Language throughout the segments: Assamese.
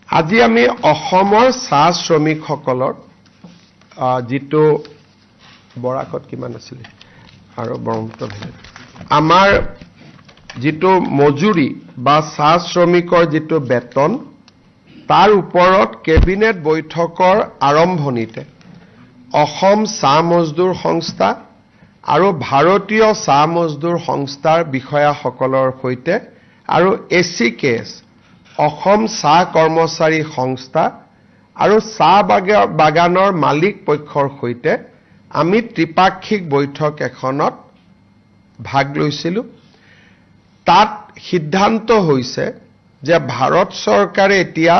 আজি আমি অসমৰ চাহ শ্ৰমিকসকলৰ যেটো বৰাকত কিমান আছিল আৰু ব্ৰহ্মপুত্ৰ ভেলীত আমাৰ যেটো মজুৰি বা চাহ শ্ৰমিকৰ যেটো বেতন তাৰ ওপৰত কেবিনেট বৈঠকৰ আৰম্ভণিতে অসম চাহ মজদুৰ সংস্থা আৰু ভাৰতীয় চাহ মজদুৰ সংস্থাৰ বিষয়াসকলৰ সৈতে আৰু এচিকেএছ অসম চাহ কৰ্মচাৰী সংস্থা আৰু চাহ বাগানৰ মালিক পক্ষৰ সৈতে আমি ত্ৰিপাক্ষিক বৈঠক এখনত ভাগ লৈছিলো তাত সিদ্ধান্ত হৈছে যে ভাৰত চৰকাৰে এতিয়া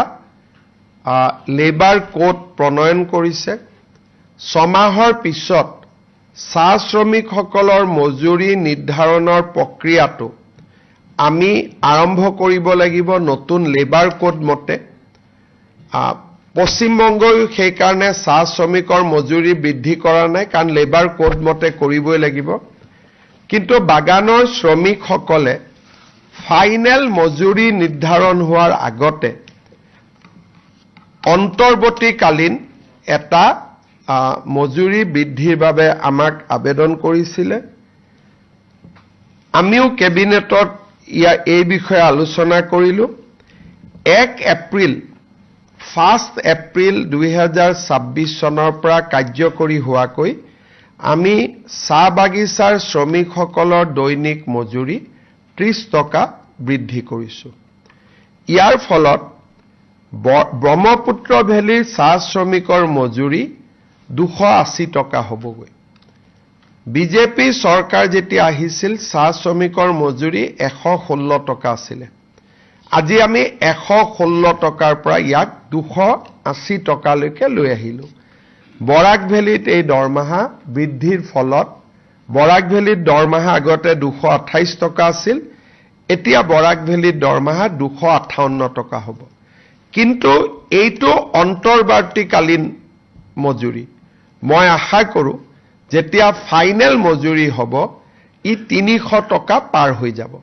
লেবাৰ কোড প্ৰণয়ন কৰিছে সমাহৰ পিছত চাহ শ্ৰমিকসকলৰ মজুৰি নিৰ্ধাৰণৰ প্ৰক্ৰিয়াটো আমি আৰম্ভ কৰিব লাগিব নতুন লেবাৰ কোড মতে পশ্চিমবংগই সেই কাৰণে চাহ শ্ৰমিকৰ মজুৰি বৃদ্ধি কৰা নাই কাৰণ লেবাৰ কোড মতে কৰিবই লাগিব কিন্তু বাগানৰ শ্ৰমিকসকলে ফাইনেল মজুৰি নিৰ্ধাৰণ হোৱাৰ আগতে অন্তৰ্বৰ্তীকালীন এটা মজুৰি বৃদ্ধিৰ বাবে আমাক আবেদন কৰিছিলে আমিও কেবিনেটত এই বিষয়ে আলোচনা কৰিলো 1 এপ্ৰিল 2026 চনৰ পৰা কাৰ্যকৰী হোৱাকৈ আমি চাহ বাগিচাৰ শ্ৰমিকসকলৰ দৈনিক মজুৰি 30 টকা বৃদ্ধি কৰিছো ইয়াৰ ফলত ব্ৰহ্মপুত্ৰ ভেলীৰ চাহ শ্ৰমিকৰ মজুৰি 280 টকা হ'বগৈ বিজেপি চৰকাৰ যেতিয়া আহিছিল চাহ শ্ৰমিকৰ মজুৰি 116 টকা আছিল আজি আমি 116 টকাৰ পৰা ইয়াক 280 টকালৈকে লৈ আহিলো বৰাক ভেলীত এই দৰমহা বৃদ্ধিৰ ফলত বৰাক ভেলীত দৰমহা আগতে 228 টকা আছিল এতিয়া বৰাক ভেলীত দৰমহা 258 টকা হ'ব কিন্তু এইটো অন্তৰ্বৰ্তীকালীন মজুৰি মই আশা কৰো যেতিয়া ফাইনেল মজুৰি হ'ব ই 300 টকা পাৰ হৈ যাব